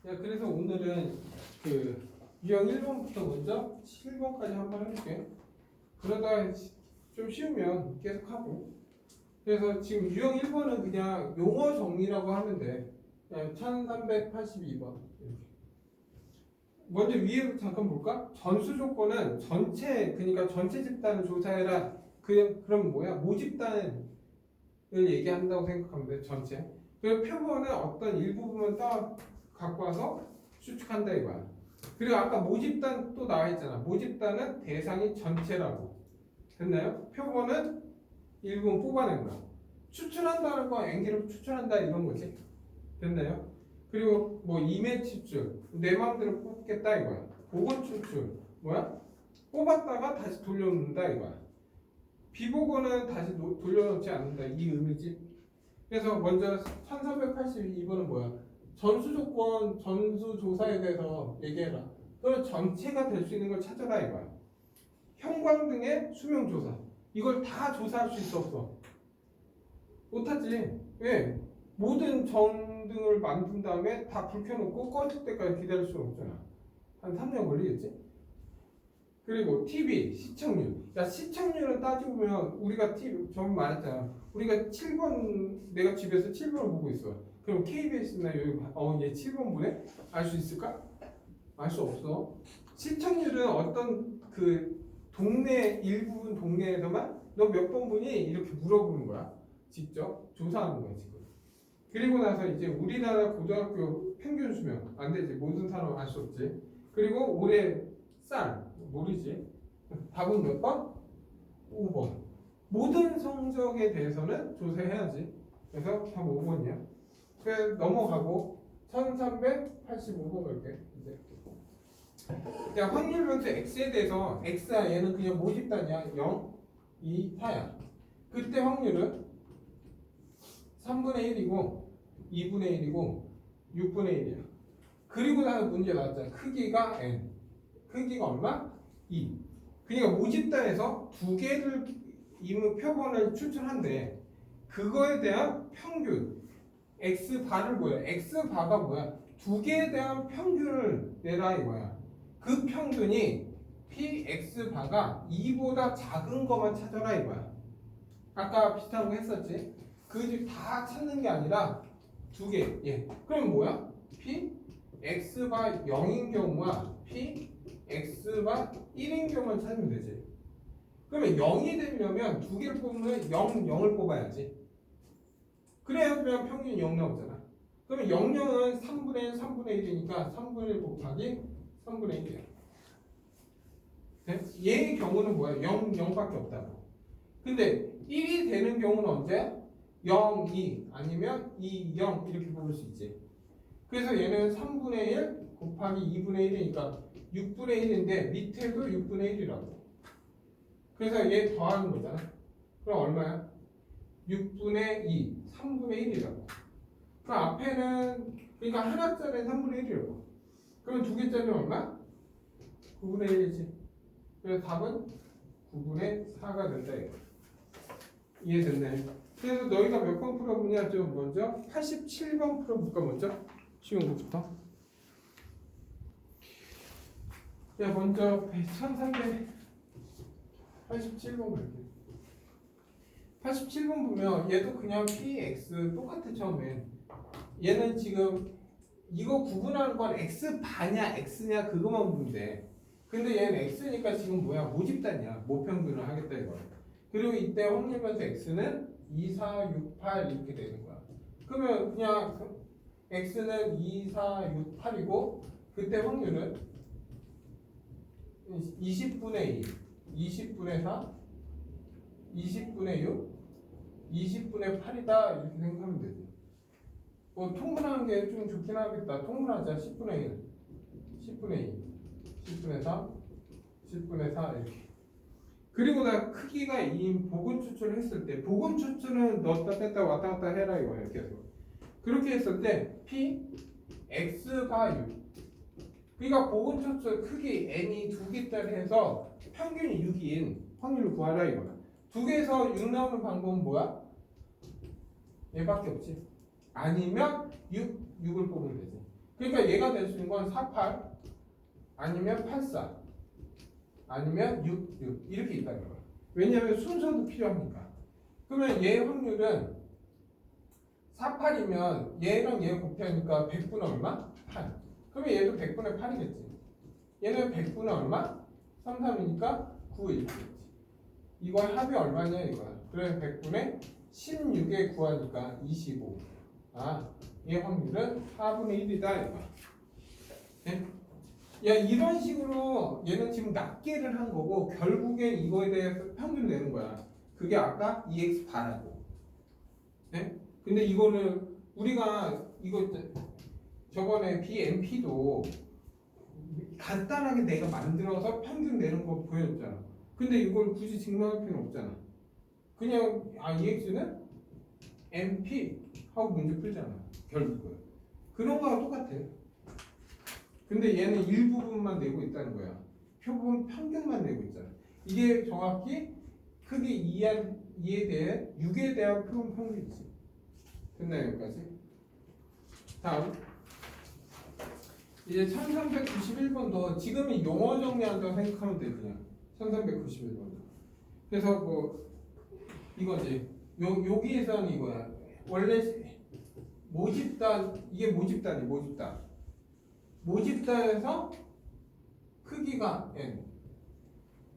야, 그래서 오늘은 그 유형 1번부터 먼저 7번까지 한번 해볼게. 그러다 좀 쉬우면 계속 하고. 그래서 지금 유형 1번은 그냥 용어 정리라고 하면 돼. 그냥 1382번. 먼저 위에 잠깐 볼까? 전수 조건은 전체, 그러니까 전체 집단을 조사해라. 그럼 뭐야? 모집단을 얘기한다고 생각하면 돼. 전체. 그리고 표본은 어떤 일부분만 따 갖고 와서 추측한다 이거야. 그리고 아까 모집단 또 나와 있잖아. 모집단은 대상이 전체라고. 됐나요? 표본은 일부분 뽑아낸 거야. 추출한다는 거 앵기로 추출한다 이런 거지. 됐나요? 그리고 뭐 이매 추출, 내 마음대로 뽑겠다 이거야. 보건 추출, 뭐야? 뽑았다가 다시 돌려놓는다 이거야. 비보건은 다시 돌려놓지 않는다 이 의미지. 그래서 먼저 1382번은 뭐야? 전수 조건, 전수 조사에 대해서 얘기해라. 그럼 전체가 될 수 있는 걸 찾아라 이거야. 형광 등의 수명 조사. 이걸 다 조사할 수 있어 없어? 못하지. 왜? 모든 전등을 만든 다음에 다 불 켜놓고 꺼질 때까지 기다릴 수는 없잖아. 한 3년 걸리겠지? 그리고 TV 시청률. 야, 시청률은 따지고 보면 우리가 TV 전 말했잖아. 우리가 7번 내가 집에서 7번을 보고 있어. 그럼 KBS나 여기 얘 7번 보네? 알 수 있을까? 알 수 없어. 시청률은 어떤 그 동네 일부분 동네에서만 너 몇 번 보니 이렇게 물어보는 거야. 직접 조사하는 거야 지금. 그리고 나서 이제 우리나라 고등학교 평균 수명 안 되지. 모든 사람 알 수 없지. 그리고 올해 쌀 모르지. 답은 몇 번? 5번. 모든 성적에 대해서는 조사해야지. 그래서 답 5번이야. 그래서 넘어가고 1385번 갈게. 이제. 야, 확률 변수 x에 대해서 x야 얘는 그냥 모집단이야. 0, 2, 4야. 그때 확률은 3분의 1이고 2분의 1이고 6분의 1이야. 그리고 나서 문제 나왔잖아. 크기가 n. 크기가 얼마? 2. 그러니까 모집단에서 두 개를 이문 표본을 추출한대. 그거에 대한 평균 x바를 뭐야? x바가 뭐야? 두 개에 대한 평균을 내라 이거야. 그 평균이 px바가 2보다 작은 것만 찾아라 이거야. 아까 비슷한 거 했었지? 그 집 다 찾는 게 아니라 두 개. 예. 그럼 뭐야? px바 0인 경우와 px바 1인 경우만 찾으면 되지. 그러면 0이 되려면 두 개를 뽑으면 0, 0을 뽑아야지. 그래야 그냥 평균이 0 나오잖아. 그러면 0, 0은 3분의 1, 3분의 1이니까 3분의 1 곱하기 3분의 1이야. 네? 얘의 경우는 뭐야? 0, 0밖에 없다고. 근데 1이 되는 경우는 언제? 0, 2 아니면 2, 0 이렇게 뽑을 수 있지. 그래서 얘는 3분의 1 곱하기 2분의 1이니까 6분의 1인데 밑에도 6분의 1이라고. 그래서 얘 더하는 거잖아. 그럼 얼마야? 6분의 2, 3분의 1이라고. 그럼 앞에는 그러니까 하나짜리는 3분의 1이라고. 그럼 두 개짜리는 얼마? 9분의 1이지. 그래서 답은 9분의 4가 된다 이거. 이해됐네. 그래서 너희가 몇 번 풀어보냐? 좀 먼저 87번 풀어볼까 먼저? 쉬운 것부터. 야, 먼저 1387번 갈게. 87번 보면 얘도 그냥 px 똑같아 처음엔. 얘는 지금 이거 구분하는 건 x바냐 x냐 그것만 보면 돼. 근데 얘는 x니까 지금 뭐야? 모집단이야. 모평균을 하겠다 이거. 그리고 이때 확률 변수 x는 2, 4, 6, 8 이렇게 되는 거야. 그러면 그냥 x는 2, 4, 6, 8이고 그때 확률은 20분의 2, 20분의 4, 20분의 6, 20분의 8이다 이렇게 생각하면 되지. 뭐 통분하는 게 좀 좋긴 하겠다. 통분하자. 10분의 1, 10분의 2, 10분의 3, 10분의 4 이렇게. 그리고 나 크기가 2인 보건 추출을 했을 때 보건 추출은 넣었다 뺐다 왔다 갔다 해라 이거야. 이렇게 해서 그렇게 했을 때 p x가 6. 그러니까 보건 추출 크기 n이 두 개짜리 해서 평균이 6인 확률을 구하라 이거야. 두 개에서 6 나오는 방법은 뭐야? 얘밖에 없지. 아니면 6, 6을 뽑으면 되지. 그러니까 얘가 될 수 있는 건 48 아니면 84 아니면 66 이렇게 있다는 거야. 왜냐하면 순서도 필요하니까. 그러면 얘 확률은 48이면 얘랑 얘 곱하니까 100분의 얼마? 8. 그러면 얘도 100분의 8이겠지. 얘는 100분의 얼마? 3, 3이니까 9 이렇게 겠지. 이걸 합이 얼마냐 이거야. 그래서 100분의 16에 구하니까 25. 아, 얘 확률은 4분의 1이다 이거야. 네? 야, 이런 식으로 얘는 지금 낱개를 한 거고 결국에 이거에 대해서 평균 내는 거야. 그게 아까 EX 바라고. 네? 근데 이거는 우리가 이거 저번에 BMP도 간단하게 내가 만들어서 평균 내는 거 보여줬잖아. 근데 이걸 굳이 증명할 필요는 없잖아. 그냥 EX는 MP 하고 문제 풀잖아. 결국은 그런 거랑 똑같아. 근데 얘는 일부분만 내고 있다는 거야. 표본 평균만 내고 있잖아. 이게 정확히 크기 2에 대해 6에 대한 표본 평균이지. 됐나요 여기까지? 다음 이제 1391번도 지금이 용어 정리한다고 생각하면 돼. 그냥 1391번도. 그래서 뭐 이거지. 여기에서는 이거야. 원래 모집단 이게 모집단이 모집단. 모집단에서 크기가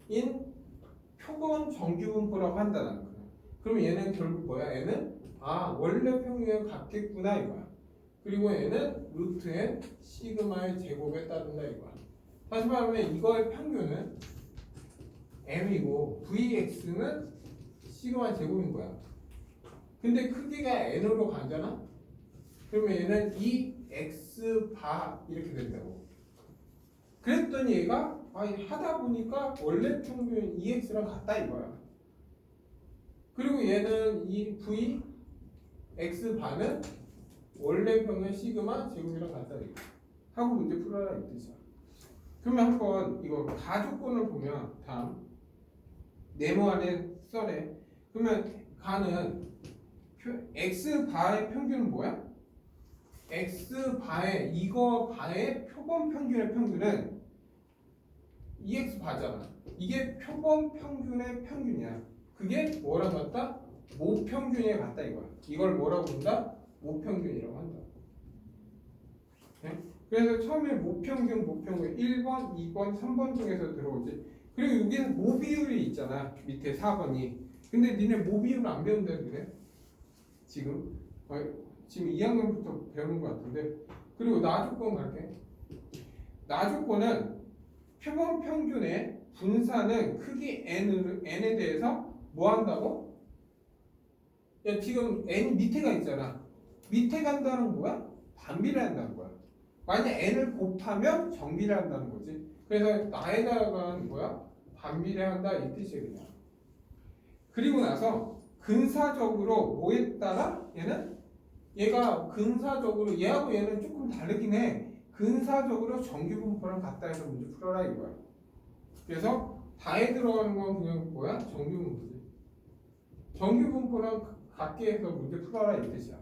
n인 표본 정규분포라고 한다는 거야. 그럼 얘는 결국 뭐야? 얘는 원래 평균에 같겠구나 이거야. 그리고 얘는 루트 n 시그마의 제곱에 따른다 이거야. 다시 말하면 이거의 평균은 m이고 vx는 시그마 제곱인 거야. 근데 크기가 n으로 가잖아. 그러면 얘는 2x 바 이렇게 된다고. 그랬더니 얘가 하다 보니까 원래 평균 2x랑 같다 이거야. 그리고 얘는 이 v x 바는 원래 평균 시그마 제곱이랑 같다 이거. 하고 문제 풀어라 이 뜻이야. 그러면 한번 이거 가조건을 보면 다음 네모 안에 써래. 그러면 가는 x 바의 평균은 뭐야? x 바의 이거 바의 표본 평균의 평균은 2x 바잖아. 이게 표본 평균의 평균이야. 그게 뭐랑 같다? 모평균에 같다 이거야. 이걸 뭐라고 부른다? 모평균이라고 한다. 네? 그래서 처음에 모평균 1번, 2번, 3번 중에서 들어오지. 그리고 여기는 모비율이 있잖아. 밑에 4번이. 근데 니네 모비율 안 배운다 그래? 지금 2학년부터 배우는 것 같은데. 그리고 나조건 갈게. 나조건은 표본 평균의 분산은 크기 n에 대해서 뭐 한다고? 야, 지금 n 밑에가 있잖아. 밑에 간다는 거야? 반비례한다는 거야. 만약 n을 곱하면 정비례한다는 거지. 그래서 나에다가는 뭐야? 반비례한다 이 뜻이야 그냥. 그리고 나서 근사적으로 뭐에 따라 얘가 근사적으로 얘하고 얘는 조금 다르긴 해. 근사적으로 정규분포랑 같다 해서 문제 풀어라 이거야. 그래서 다에 들어가는 건 그냥 뭐야? 정규분포지. 정규분포랑 같게 해서 문제 풀어라 이 뜻이야.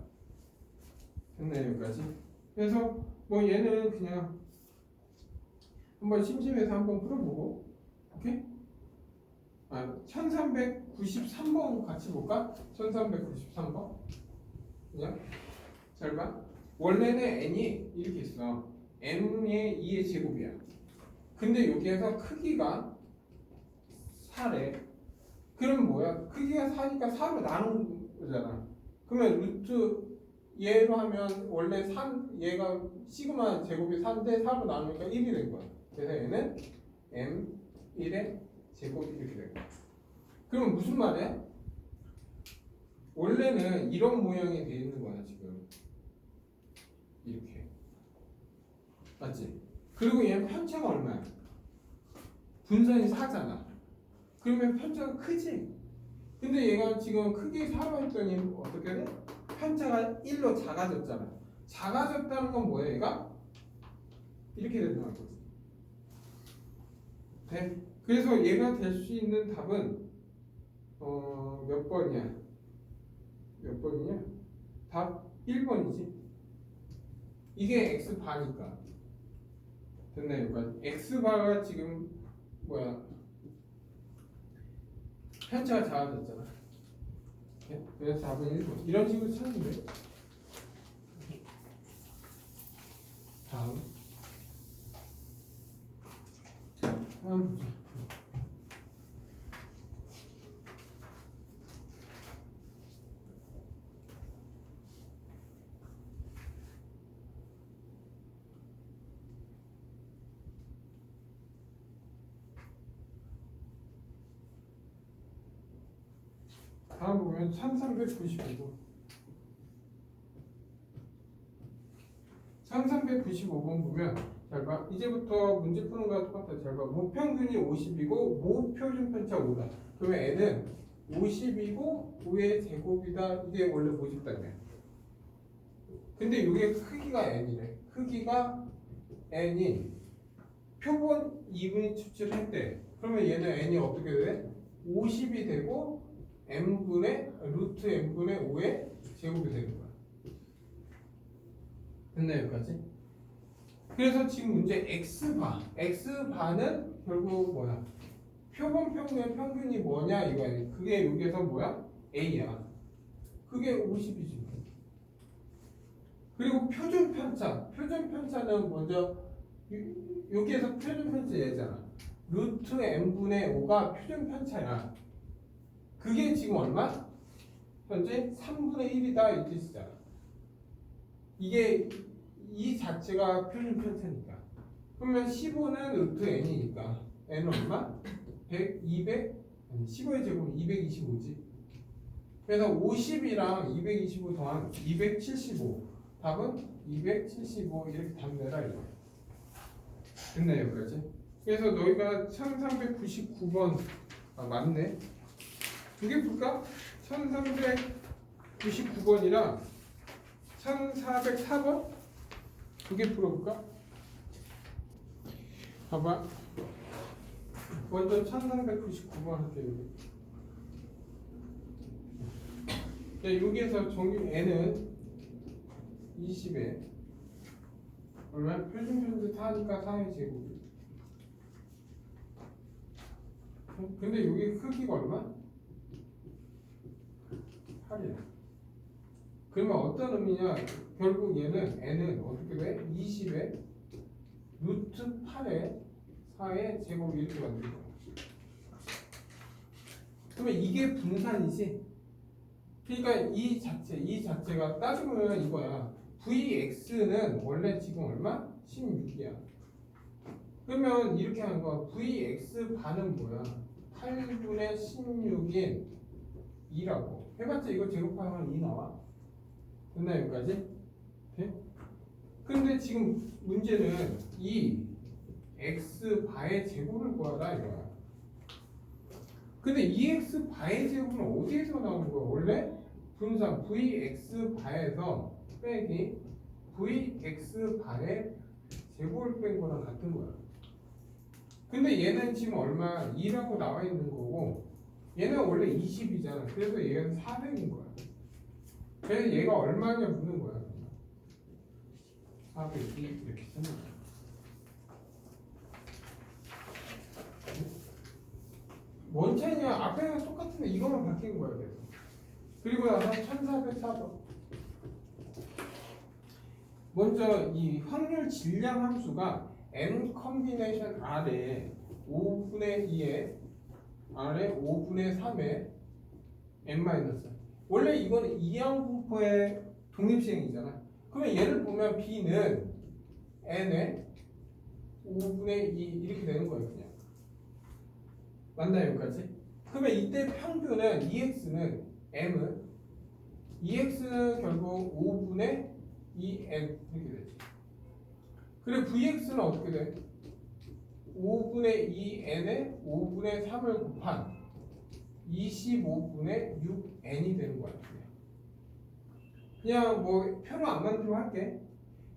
됐네 여기까지. 그래서 뭐 얘는 그냥 한번 심심해서 한번 풀어보고, 오케이? 1393번 같이 볼까? 1393번. 그냥 잘 봐. 원래는 n이 이렇게 있어. n의 2의 제곱이야. 근데 여기에서 크기가 4래. 그럼 뭐야? 크기가 4니까 4로 나눈 거잖아. 그러면 루트 얘로 하면 원래 3 얘가 시그마 제곱이 4인데 4로 나누니까 1이 된 거야. 그래서 얘는 m1의 제곱이 이렇게 된 거야. 그럼 무슨 말이야? 원래는 이런 모양이 돼 있는 거야 지금. 이렇게. 맞지? 그리고 얘는 편차가 얼마야? 분산이 4잖아. 그러면 편차가 크지? 근데 얘가 지금 크게 4로 했더니 어떻게 돼? 편차가 1로 작아졌잖아. 작아졌다는 건 뭐야 얘가? 이렇게 된다는 거지. 네? 그래서 얘가 될 수 있는 답은 몇 번이야? 몇 번이냐? 답 1번이지. 이게 x바니까 됐나요? 그러니까 x바가 지금 뭐야 편차가 작아졌잖아. 그래서 4분의 1번 이런 식으로 찾는 거예요. 다음 보자. 다음 보면 1395번 1395번 보면 잘 봐. 이제부터 문제 푸는 거랑 똑같아. 잘 봐. 모평균이 50이고 모표준 편차 5다. 그러면 n은 50이고 5의 제곱이다. 이게 원래 모집단이야. 근데 이게 크기가 n이래. 크기가 n이 표본 2분의 추출할 때 그러면 얘는 n이 어떻게 돼? 50이 되고 n분의 루트 n분의 5의 제곱이 되는 거야. 됐나요 여기까지? 그래서 지금 문제 x바는 결국 뭐야? 표본 평균의 평균이 뭐냐 이거야. 그게 여기에서 뭐야? a야. 그게 50이지. 그리고 표준 편차는 먼저 여기에서 표준 편차 얘잖아. 루트 n분의 5가 표준 편차야. 그게 지금 얼마? 현재 3분의 1이다 이 뜻이잖아. 이게 이 자체가 표준 편차니까. 그러면 15는 루트 n이니까 n은 얼마? 100, 200, 15의 제곱은 225지. 그래서 50이랑 225 더한 275. 답은 275 이렇게 답 내라 이거. 됐나요 여기까지? 그래서 너희가 1399번 맞네. 두 개 풀까? 1399번이랑 1404번 두 개 풀어볼까? 봐봐. 먼저 1399번 할게요. 여기에서 정규 n은 20에 얼마? 표준 편차 4니까 4의 제곱. 근데 여기 크기가 얼마? 8이야. 그러면 어떤 의미냐? 결국 얘는 n은 어떻게 돼? 20에 루트 8에 4의 제곱 이렇게 만들 거야. 그러면 이게 분산이지? 그러니까 이 자체가 따지면 이거야. Vx는 원래 지금 얼마? 16이야. 그러면 이렇게 하는 거야. Vx 반은 뭐야? 8분의 16인 2라고. 해봤자 이거 제곱하면 2 나와. 됐나 여기까지? 네? 근데 지금 문제는 이 x 바의 제곱을 구하라 이거야. 근데 이 x 바의 제곱은 어디에서 나오는 거야? 원래 분산 vx 바에서 빼기 vx 바의 제곱을 뺀 거랑 같은 거야. 근데 얘는 지금 얼마? 2라고 나와 있는 거고 얘는 원래 20이잖아. 그래서 얘는 400인 거야. 그래서 얘가 얼마냐 묻는 거야. 400이 이렇게 쓰는 거야. 뭔 차이냐? 앞에는 똑같은데 이거만 바뀐 거야. 그래서. 그리고 나서 1404번. 먼저 이 확률 질량 함수가 n 컨비네이션 r에 5분의 2에 r에 5분의 3에 n-. 원래 이거는 이항 분포의 독립시행이잖아. 그러면 얘를 보면 b는 n에 5분의 2 이렇게 되는 거예요. 그냥. 맞나요 여기까지? 그러면 이때 평균은 EX는 M은 EX는 결국 5분의 2N 이렇게 되지. 그리고 VX는 어떻게 돼? 5분의 2N에 5분의 3을 곱한 25분의 6N이 되는 거야. 그냥 뭐 표로 안 만들고 할게.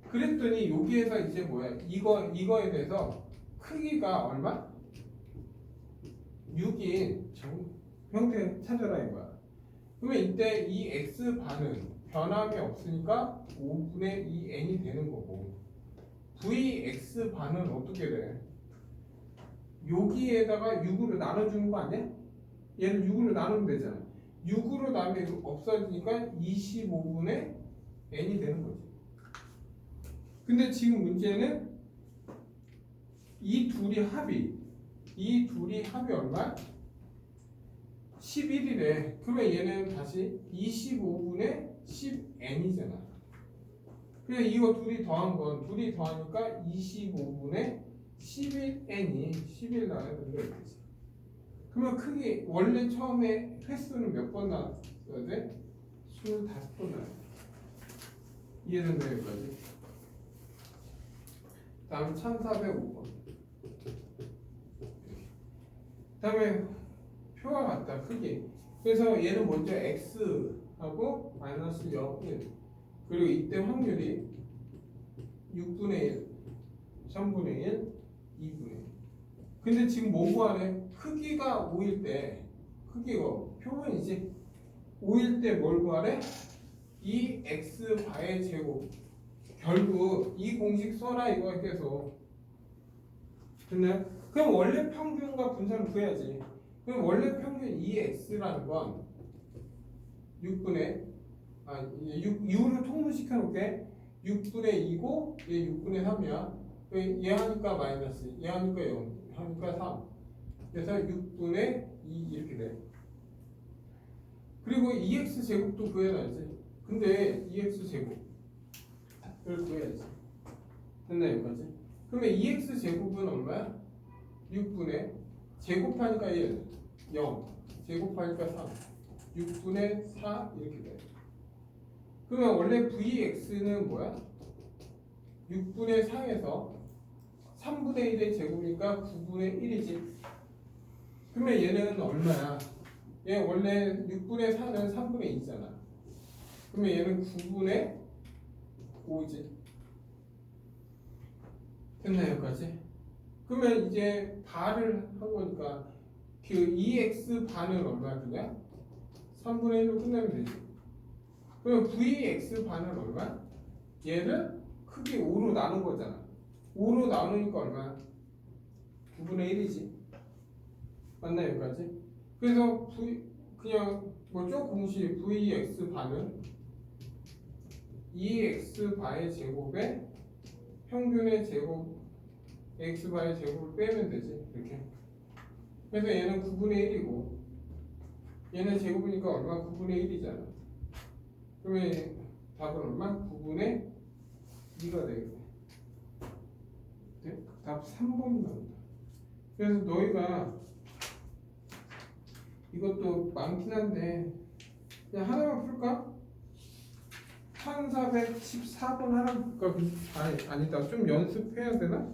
그랬더니 여기에서 이제 뭐야? 이거에 대해서 크기가 얼마? 6인 형태 찾아라 이거야. 그러면 이때 이 x 반은 변함이 없으니까 5분의 2n이 되는 거고 vx 반은 어떻게 돼? 여기에다가 6으로 나눠주는 거 아니야? 얘를 6으로 나누면 되잖아. 6으로 나누면 없어지니까 25분의 n이 되는 거지. 근데 지금 문제는 이 둘이 합이 얼마? 11이래. 그러면 얘는 다시 25분의 10n이잖아. 그래서 이거 둘이 더하니까 25분의 11n이 11 나와야 된다 이거지. 그러면 크기 원래 처음에 횟수는 몇 번 나왔어야 돼? 25번 나와야 돼. 이해된다 여기까지. 다음 1405번. 다음에 표와 같다 크기. 그래서 얘는 먼저 x하고 마이너스 0, 1 그리고 이때 확률이 6분의 1, 3분의 1, 2분의 1. 근데 지금 뭐 구하래? 크기가 5일 때 크기가 표본이지 5일 때 뭘 구하래? 이 x 바의 제곱. 결국 이 공식 써라 이거 계속. 됐나요? 그럼 원래 평균과 분산을 구해야지. 그럼 원래 평균 2x라는 건 6로 통분시켜 놓을게. 6분의 2고 얘 6분의 3이야. 얘 하니까 마이너스, 얘 하니까 0, 하니까 3. 그래서 6분의 2 이렇게 돼. 그리고 2x 제곱도 구해놔야지. 근데 2x 제곱을 구해야지. 됐나 여기까지? 그러면 2x 제곱은 얼마야? 6분의 제곱하니까 1, 0, 제곱하니까 3, 6분의 4 이렇게 돼. 그러면 원래 vx는 뭐야? 6분의 4에서 3분의 1의 제곱이니까 9분의 1이지. 그러면 얘는 얼마야? 얘 원래 6분의 4는 3분의 2잖아. 그러면 얘는 9분의 5지. 됐나요 여기까지? 그러면 이제 발을 한 거니까 그 2x 반은 얼마야 그냥? 3분의 1로 끝내면 되지. 그럼 vx 반은 얼마? 얘를 크기 5로 나눈 거잖아. 5로 나누니까 얼마야? 9분의 1이지. 맞나 여기까지? 그래서 그냥 뭐죠? 공식 vx 반은 2x 바의 제곱에 평균의 제곱 x 바의 제곱을 빼면 되지. 이렇게. 그래서 얘는 9분의 1이고 얘는 제곱이니까 얼마? 9분의 1이잖아. 그러면 답은 얼마? 9분의 2가 되겠네. 네? 답 3번 나온다. 그래서 너희가 이것도 많긴 한데 그냥 하나만 풀까? 1414번 하나 풀까? 아니다. 좀 연습해야 되나?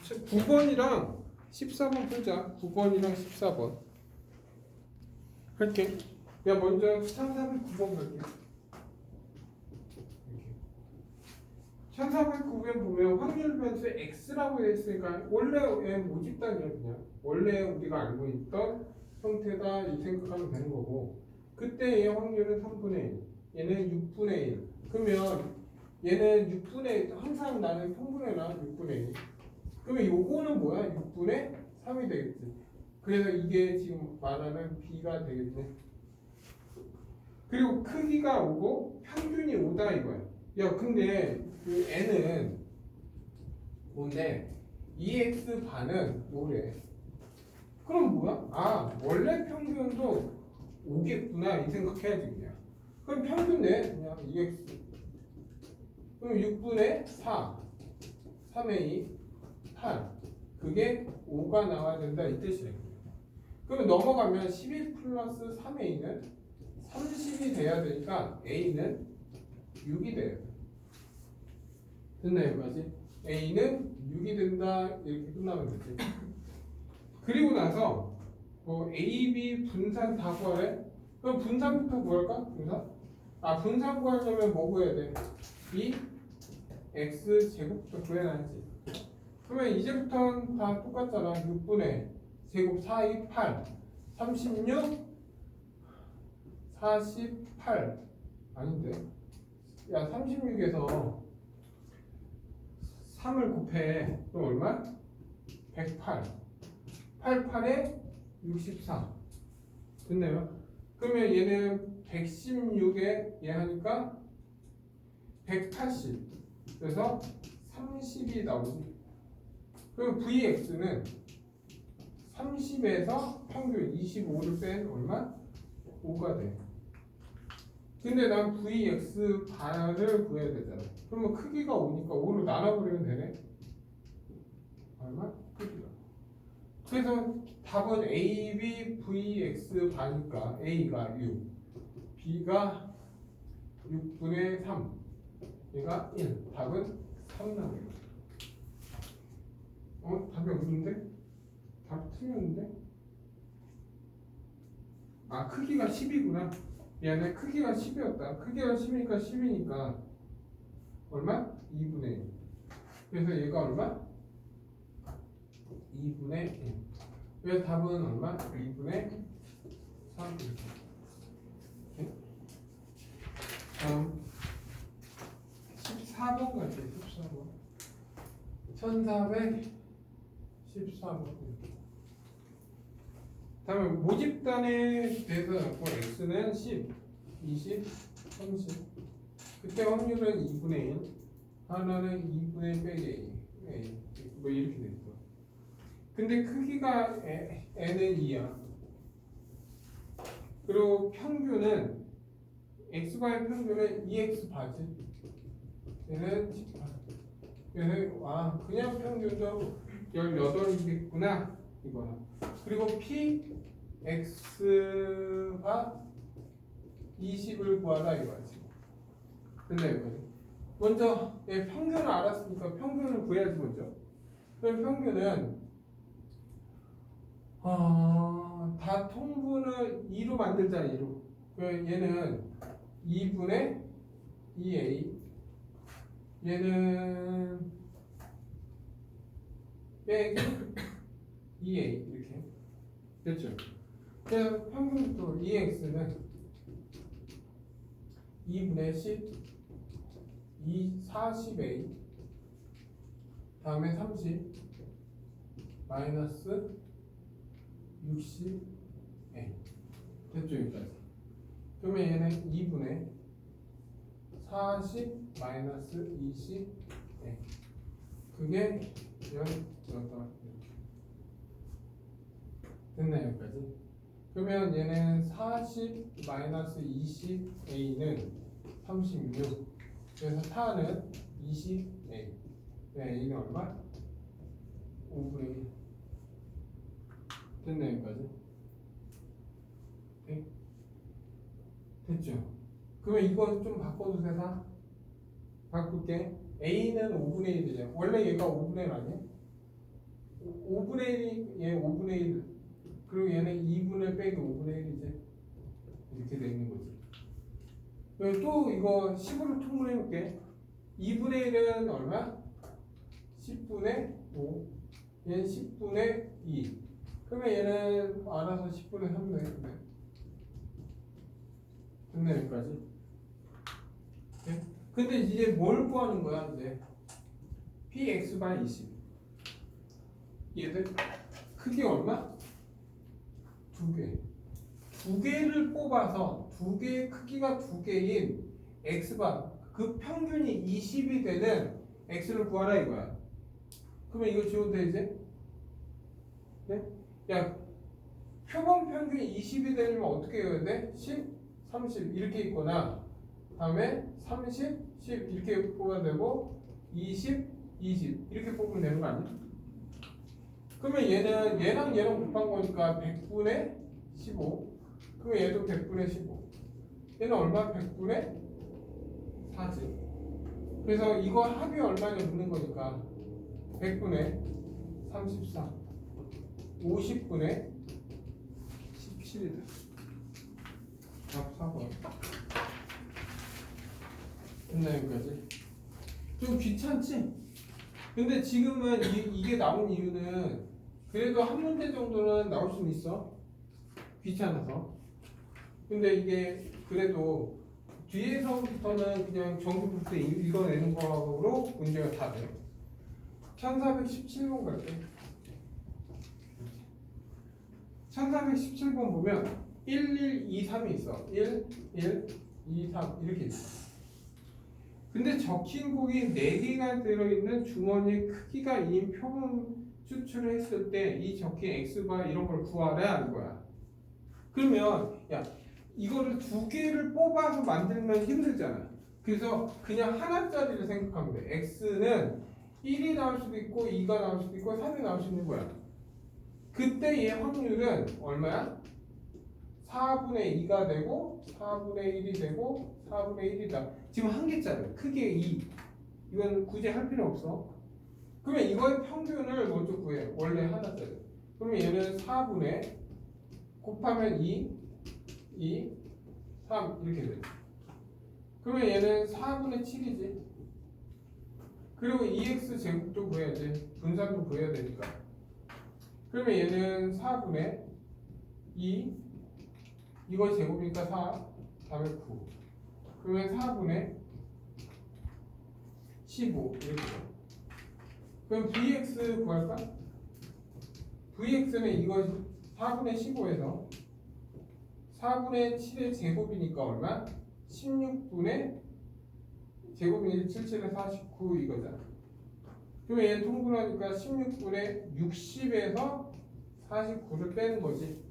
9번이랑 14번 풀자. 9번이랑 14번 할게. 야 먼저 1409번 볼게. 1409번 보면 확률 변수 x라고 되어 있으니까 원래 얘 모집단이야 그냥. 원래 우리가 알고 있던 형태다 이 생각하면 되는 거고 그때 얘 확률은 3분의 1 얘는 6분의 1 그러면 얘는 6분의 1 항상 나는 평분해놔 6분의 1 그러면 요거는 뭐야? 6분의 3이 되겠지. 그래서 이게 지금 말하는 b가 되겠지. 그리고 크기가 5고 평균이 5다 이거야. 야 근데 그 n은 5인데 2x 반은 뭐래? 그럼 뭐야? 아 원래 평균도 5겠구나 이 생각해야지 그냥. 그럼 평균 내 그냥 2x 그럼 6분의 4 3의 2 8 그게 5가 나와야 된다 이 뜻이래. 그러면 넘어가면 11 플러스 3의 2는 30이 돼야 되니까 a는 6이 돼요. 됐나 여기까지? a는 6이 된다 이렇게 끝나면 되지. 그리고 나서 뭐 a, b 분산 다 구하래? 그럼 분산부터 구할까? 분산 구하려면 뭐 구해야 돼? 이 x 제곱부터 구해놔야지. 그러면 이제부터는 다 똑같잖아. 6분의 제곱 4, 2, 8 36 48 아닌데. 야, 36에서 3을 곱해. 그럼 얼마? 108. 88에 64. 됐네요. 그러면 얘는 116에 얘 하니까 180. 그래서 30이 나오지. 그럼 VX는 30에서 평균 25를 뺀 얼마? 5가 돼. 근데 난 VX 반을 구해야 되잖아. 그러면 크기가 5니까 5로 나눠버리면 되네. 얼마? 크기가. 그래서 답은 AB VX 반이니까 A가 6, B가 6분의 3, 얘가 1. 답은 3 나옵니다. 답이 없는데? 답 틀렸는데? 아, 크기가 10이구나. 미안해, 크기가 10이었다. 크기가 10이니까 10이니까 얼마? 2분의 1. 그래서 얘가 얼마? 2분의 1. 그래서 답은 얼마? 2분의 3. 이렇게. 다음 14번 갈게요. 14번. 1414번. 다음에 모집단에 대해서 x는 10, 20, 30. 그때 확률은 2분의 1. 하나는 2분의 1 빼기 A. 뭐 이렇게 돼 있어. 근데 크기가 n은 2야. 그리고 평균은 x과의 평균은 2x 바지. 얘는 18. 그래서 그냥 평균도 18이겠구나 이거는. 그리고 px가 20을 구하라 이거지. 근데 이거지. 먼저 평균을 알았으니까 평균을 구해야지 먼저. 그럼 평균은 다 통분을 2로 만들자. 2로. 그럼 얘는 2분의 2a, 얘는 빼기 2a 이렇게 됐죠. 그래서 평균도 2x는 2분의 10, 40a, 다음에 30 마이너스 60a 됐죠. 여기까지. 그러면 얘는 2분의 40 마이너스 20a, 그게 18. 됐나요? 여기까지. 그러면 얘는 40 마이너스 20a는 36. 그래서 타는 20a. 네, a는 얼마? 5분의 1. 됐나요? 여기까지. 네? 됐죠? 그러면 이거 좀 바꿔주세요. 다 바꿀게. a는 5분의 1이죠. 원래 얘가 5분의 1 아니야? 5분의 1이 얘 5분의 1. 그리고 얘는 2분의 빼기 5분의 1이지. 이렇게 돼 있는 거지. 그리고 또 이거 10으로 통분해 볼게. 2분의 1은 얼마? 10분의 5. 얘는 10분의 2. 그러면 얘는 알아서 10분의 3 되겠네. 됐네, 여기까지. 네? 근데 이제 뭘 구하는 거야, 이제? px가 20. 얘들 크기 얼마? 2개. 2개를 뽑아서 2개의 크기가 2개인 x바, 그 평균이 20이 되는 x를 구하라 이거야. 그러면 이거 지워도 되지? 네? 야, 표본 평균이 20이 되려면 어떻게 해야 돼? 10, 30 이렇게 있거나, 다음에 30, 10 이렇게 뽑아야 되고, 20, 20 이렇게 뽑으면 되는 거 아니야? 그러면 얘는 얘랑 얘랑 곱한 거니까 100분의 15. 그러면 얘도 100분의 15. 얘는 얼마? 100분의 4지. 그래서 이거 합이 얼마냐 묻는 거니까 100분의 34. 50분의 17이다. 답 4번. 됐나 여기까지? 좀 귀찮지? 근데 지금은 이게 나온 이유는 그래도 한 문제 정도는 나올 수는 있어. 귀찮아서. 근데 이게 그래도 뒤에서부터는 그냥 정규부터 읽어내는 거로 문제가 다 돼요. 1417번 갈게요. 1417번 보면 1, 1, 2, 3이 있어. 1, 1, 2, 3 이렇게 있어. 근데 적힌 곡이 4개가 들어있는 주머니의 크기가 2인 표본 추출을 했을 때 이 적힌 x바 이런 걸 구하라 이거야. 그러면 야 이거를 2개를 뽑아서 만들면 힘들잖아. 그래서 그냥 하나짜리를 생각하면 돼. x는 1이 나올 수도 있고 2가 나올 수도 있고 3이 나올 수 있는 거야. 그때 얘 확률은 얼마야? 4분의 2가 되고 4분의 1이 되고 4분의 1이다. 지금 한 개짜리 크게 2. 이건 굳이 할 필요 없어. 그러면 이거의 평균을 먼저 구해. 원래 하나짜리. 그러면 얘는 4분의 곱하면 2, 2, 3 이렇게 돼. 그러면 얘는 4분의 7이지. 그리고 2x 제곱도 구해야지. 분산도 구해야 되니까. 그러면 얘는 4분의 2, 이거 제곱이니까 4, 다음에 9. 그러면 4분의 15 이렇게 돼. 그럼 vx 구할까? vx는 이거 4분의 15에서 4분의 7의 제곱이니까 얼마? 16분의 제곱이니까 77에 49 이거잖아. 그러면 얘 통분하니까 16분의 60에서 49를 빼는 거지.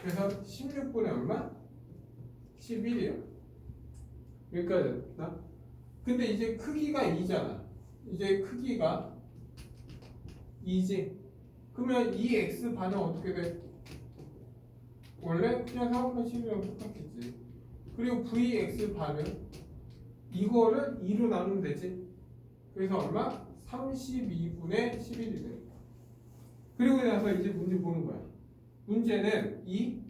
그래서 16분의 얼마? 11이야. 여기까지 됐나? 근데 이제 크기가 2잖아. 이제 크기가 2지. 그러면 이 x 반은 어떻게 돼? 원래 그냥 4분의 7이랑 똑같겠지. 그리고 vx 반은 이거를 2로 나누면 되지. 그래서 얼마? 32분의 11이 돼. 그리고 나서 이제 문제 보는 거야. 문제는 2의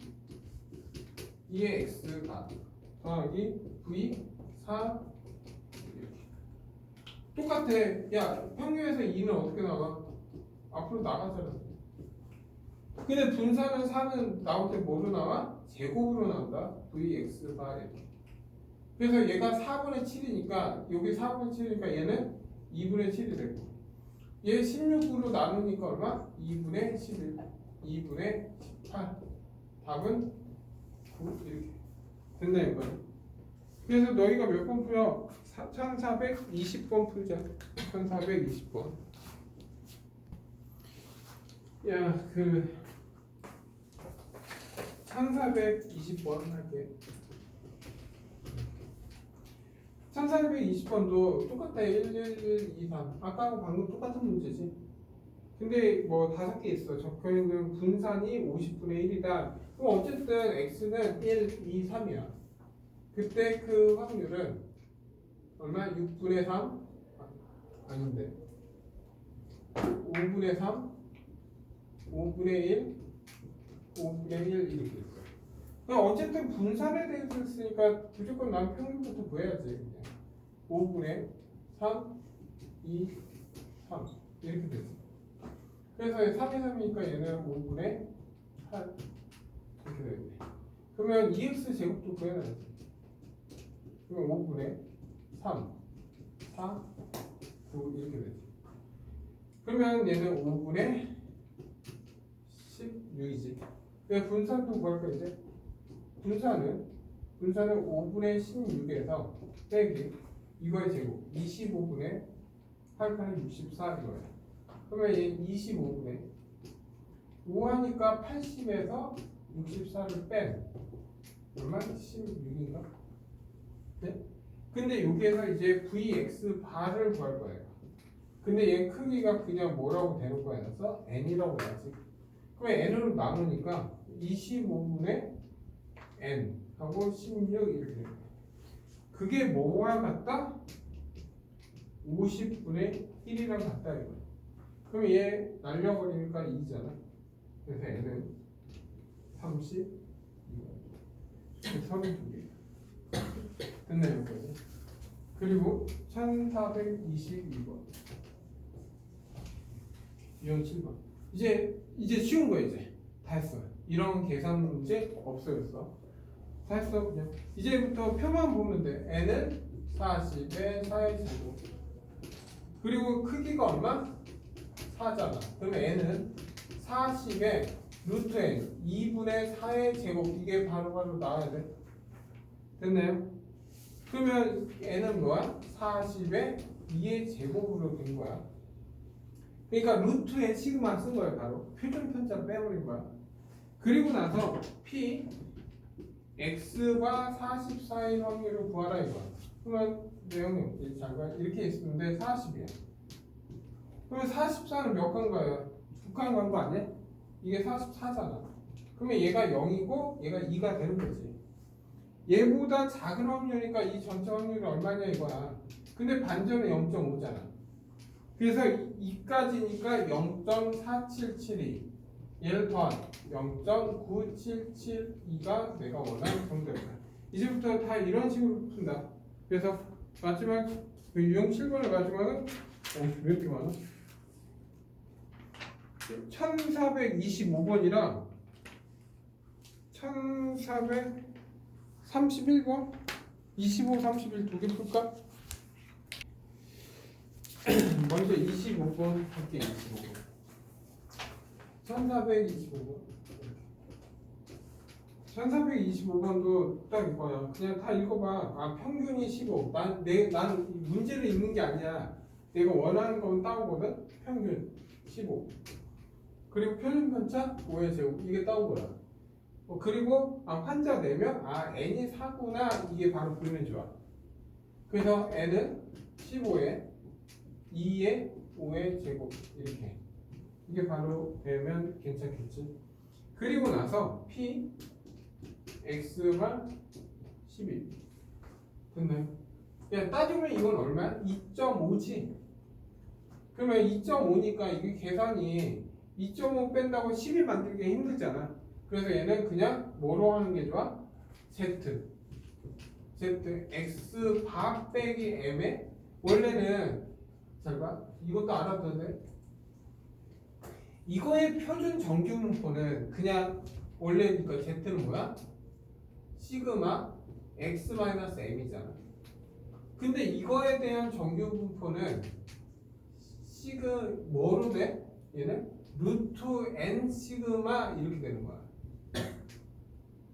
x 반 더하기 v 4 이렇게. 똑같아. 야 평균에서 2는 어떻게 나가? 앞으로 나가잖아. 근데 분산은 4는 나올 때 뭐로 나와? 제곱으로 나온다. vx 바 이렇게. 그래서 얘가 4분의 7이니까 여기 4분의 7이니까 얘는 2분의 7이 되고 얘 16으로 나누니까 얼마? 2분의 11 2분의 18 답은 9 이렇게 됐나 이거는. 그래서 너희가 몇 번 풀어? 1420번 풀자. 1420번. 야, 1420번 할게. 1420번도 똑같아. 1, 1, 1, 2, 3. 아까하고 방금 똑같은 문제지. 근데 뭐 5개 있어. 적혀있는 분산이 50분의 1이다. 그럼 어쨌든 x는 1, 2, 3이야. 그때 그 확률은 얼마? 6분의 3? 아닌데 5분의 3? 5분의 1? 5분의 1 이렇게 있어. 그럼 어쨌든 분산에 대해서 했으니까 무조건 난 평균부터 구해야지. 그냥 5분의 3, 2, 3 이렇게 되지. 그래서 3이 3이니까 얘는 5분의 8 이렇게 되겠네. 그러면 2x 제곱도 구해놔야지. 그러면 5분의 3, 4, 9 이렇게 되지. 그러면 얘는 5분의 16이지. 왜 분산도 구할 거야 이제? 분산은 5분의 16에서 빼기 이거의 제곱 25분의 8칸은 64 이거야. 그러면 얘 25분의 5 하니까 80에서 64를 뺀 얼마? 16인가? 네? 근데 여기에서 이제 vx 바를 구할 거예요. 근데 얘 크기가 그냥 뭐라고 대놓고 해놨어? n이라고 해야지. 그러면 n으로 나누니까 25분의 n 하고 16 이렇게 돼요. 그게 뭐와 같다? 50분의 1이랑 같다 이거. 그럼 얘 날려버리니까 2잖아. 그래서 n은 30 32개 됐나요 여기까지? 그리고 1422번 이런 7번 이제 쉬운 거 이제 다 했어. 이런 계산 문제 없어졌어. 다 했어 그냥. 이제부터 표만 보면 돼. n은 40의 4의 제곱. 그리고 크기가 얼마? 4잖아. 그러면 n은 40의 루트 n 2분의 4의 제곱. 이게 바로바로 나와야 돼. 됐나요? 그러면 n은 뭐야? 40의 2의 제곱으로 된 거야. 그러니까 루트에 시그마 쓴 거예요. 바로 표준 편차 빼버린 거야. 그리고 나서 p x가 44인 확률을 구하라 이거야. 그러면 내용이 이렇게 있는데 40이야. 그러면 44는 몇 칸가요? 두 칸 간 거 아니야? 이게 44잖아. 그러면 얘가 0이고 얘가 2가 되는 거지. 얘보다 작은 확률이니까 이 전체 확률이 얼마냐 이거야. 근데 반전은 0.5잖아. 그래서 2까지니까 0.4772. 얘를 더한 0.9772가 내가 원하는 정도야. 이제부터 다 이런 식으로 푼다. 그래서 마지막 유형 7번의 마지막은 왜 이렇게 많아? 1425번이랑 1431번 25, 31 두 개 풀까? 먼저 25번 할게. 25번 1425번 1425번도 딱 이거야. 그냥 다 읽어봐. 아 평균이 15. 난 문제를 읽는 게 아니야. 내가 원하는 건 따오거든. 평균 15. 그리고 표준 편차 5의 제곱. 이게 따온 거야. 그리고 환자 4명. n이 4구나. 이게 바로 보이면 좋아. 그래서 n은 15에 2의 5의 제곱. 이렇게. 이게 바로 되면 괜찮겠지. 그리고 나서 p x가 11. 됐나요? 야 따지면 이건 얼마야? 2.5지. 그러면 2.5니까 이게 계산이 2.5 뺀다고 12 만들기 힘들잖아. 그래서 얘는 그냥 뭐로 하는 게 좋아? z x 바 빼기 m에 원래는 잘 봐. 이것도 알아둬야 돼. 이거의 표준 정규 분포는 그냥 원래 그러니까 z는 뭐야? 시그마 x-m이잖아. 근데 이거에 대한 정규 분포는 뭐로 돼? 얘는 루트 n 시그마 이렇게 되는 거야.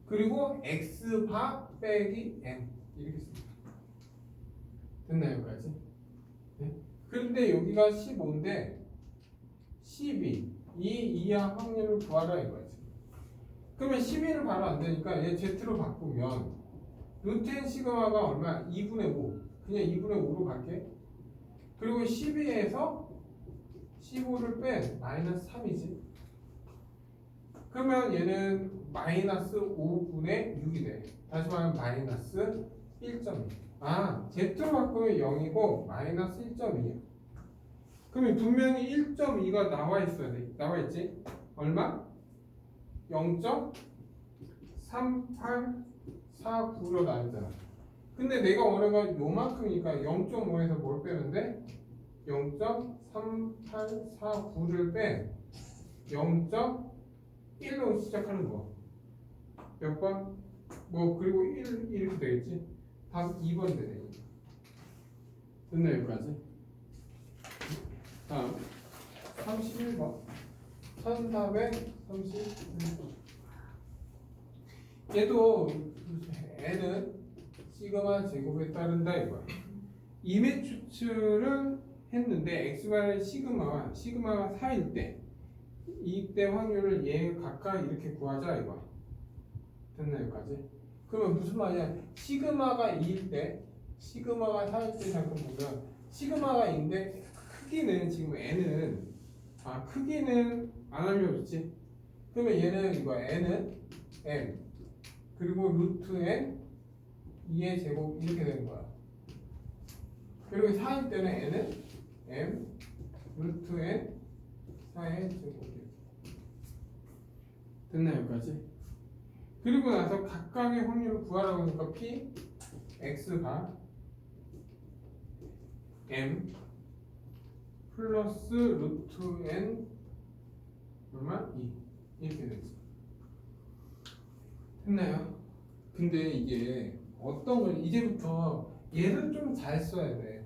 그리고 x 바 빼기 m 이렇게 씁니다. 됐나요 여기까지? 네? 그런데 여기가 15인데 12 이 이하 확률을 구하라 이거지. 그러면 12를 바로 안 되니까 얘 z로 바꾸면 루트 n 시그마가 얼마? 2분의 5. 그냥 2분의 5로 갈게. 그리고 12에서 15를 뺀 마이너스 3이지. 그러면 얘는 마이너스 5분의 6이 돼. 다시 말하면 마이너스 1.2. z로 바꾸면 0이고 마이너스 1.2야. 그러면 분명히 1.2가 나와 있어야 돼. 나와 있지? 얼마? 0.3849로 나왔잖아. 근데 내가 원하는 건 요만큼이니까 0.5에서 뭘 빼는데 0.3849를 뺀 0.1로 시작하는 거. 몇 번? 그리고 1 이렇게 되겠지? 답 2번 되네. 됐나 여기까지? 다음 31번 1431번. 얘도 n은 시그마 제곱에 따른다 이거야. 임의 추출을 했는데 x가 시그마와 시그마가 4일 때 이때 확률을 얘 각각 이렇게 구하자 이거야. 됐나 여기까지? 그러면 무슨 말이야? 시그마가 2일 때 시그마가 4일 때 잠깐 보면 시그마가 2인데 크기는 지금 n은 크기는 안 알려줬지? 그러면 얘는 이거 n은 m 그리고 루트 n 2의 제곱 이렇게 되는 거야. 그리고 4일 때는 n은 m 루트 n 4의 제곱. 됐나 여기까지? 그리고 나서 각각의 확률을 구하라고 하니까 p x가 m 플러스 루트 n 얼마? 2 이렇게 되지. 됐나요? 근데 이게 어떤 걸 이제부터 얘를 좀 잘 써야 돼.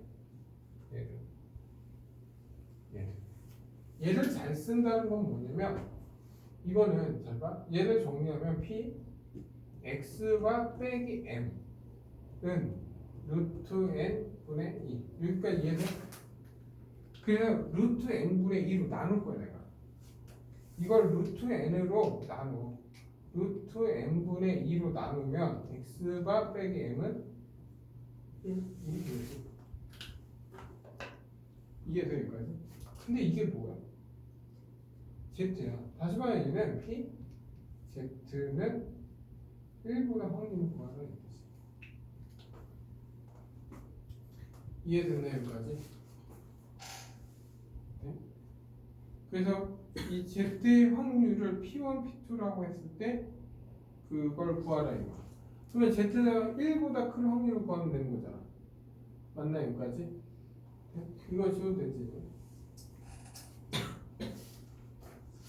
얘를 잘 쓴다는 건 뭐냐면 이거는 잘 봐. 얘를 정리하면 p x와 빼기 m은 루트 n 분의 2. 여기까지 이해돼? 그래서 루트 n 분의 2로 나눌 거야 내가. 이걸 루트 n으로 나누. 루트 n분의 2로 나누면 x가 빼기 m은 1이 되지. 이게 되니까요. 근데 이게 뭐야? z야. 다시 말해 얘는 p z는 1보다 확률을 구하라 이 뜻이야. 이해됐나요 여기까지? 네? 그래서 이 z의 확률을 p1, p2라고 했을 때 그걸 구하라 이거. 그러면 z가 1보다 큰 확률을 구하면 되는 거잖아. 맞나요 여기까지? 네? 이거 지워도 되지.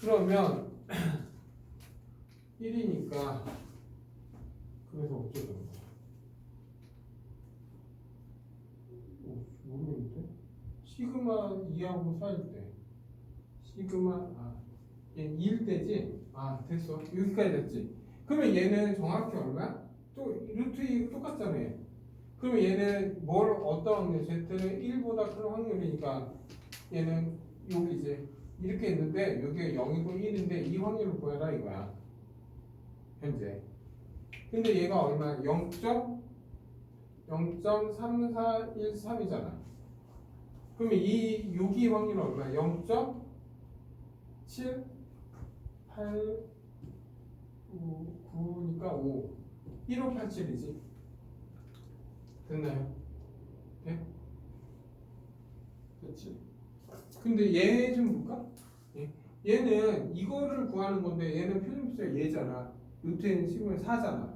그러면 1이니까 그래서 어쩌자는 거야? 모르겠는데? 시그마 2하고 4일 때 시그마 얘 2일 때지? 됐어. 여기까지 됐지? 그러면 얘는 정확히 얼마야? 또 루트 2 똑같잖아 얘. 그러면 얘는 어떤 확률? z는 1보다 큰 확률이니까 얘는 여기지 이렇게 있는데 여기가 0이고 1인데 이 확률을 구해라 이거야 현재. 근데 얘가 얼마야? 0.3413이잖아. 그러면 여기 확률은 얼마야? 0.7899니까 5 1587이지. 됐나요? 네? 됐지? 근데 얘 좀 볼까? 얘는 이거를 구하는 건데 얘는 표준수가 얘잖아. 루트 n 식으면 4잖아.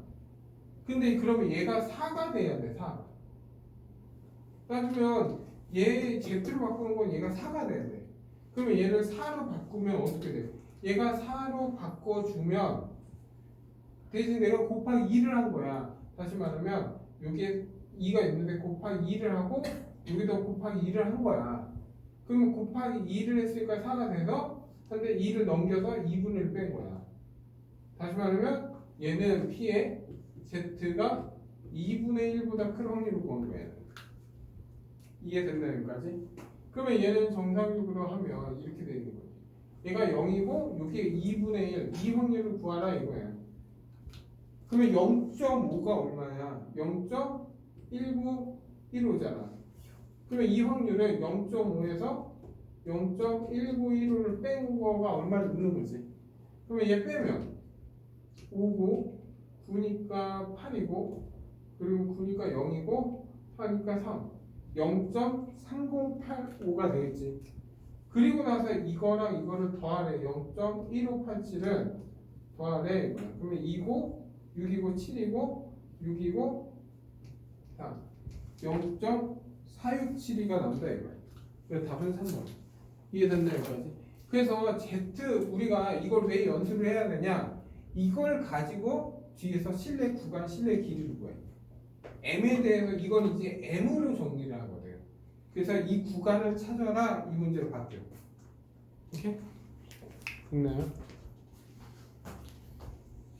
근데 그러면 얘가 4가 돼야 돼. 4. 따지면 얘 z로 바꾸는 건 얘가 4가 돼야 돼. 그러면 얘를 4로 바꾸면 어떻게 돼? 얘가 4로 바꿔주면 대신 내가 곱하기 2를 한 거야. 다시 말하면 여기에 2가 있는데 곱하기 2를 하고 여기도 곱하기 2를 한 거야. 그러면 곱하기 2를 했으니까 4가 돼서 근데 2를 넘겨서 2분의 1 뺀 거야. 다시 말하면 얘는 P에 Z가 2분의 1보다 큰 확률을 구한 거야. 이해됐나요 여기까지? 그러면 얘는 정상적으로 하면 이렇게 되는 거지. 얘가 0이고 여기에 2분의 1, 이 확률을 구하라 이거야. 그러면 0.5가 얼마야? 0.1915잖아. 그러면 이 확률은 0.5에서 0.1915를 뺀 거가 얼마를 넣는 거지. 그러면 얘 빼면 5고 9니까 8이고 그리고 9니까 0이고 4니까 3 0.3085가 되겠지. 그리고 나서 이거랑 이거를 더하래. 0.1587은 더하래. 그러면 2고 6이고 7이고 6이고 3 0.4672가 나온다 이거야. 그래서 답은 3번. 이해됐나요 여기까지? 그래서 Z 우리가 이걸 왜 연습을 해야 되냐? 이걸 가지고 뒤에서 실내 구간, 실내 길이를 구해. M에 대해서 이건 이제 M으로 정리를 하거든. 그래서 이 구간을 찾아라 이 문제로 바뀌어. 오케이? 됐나요?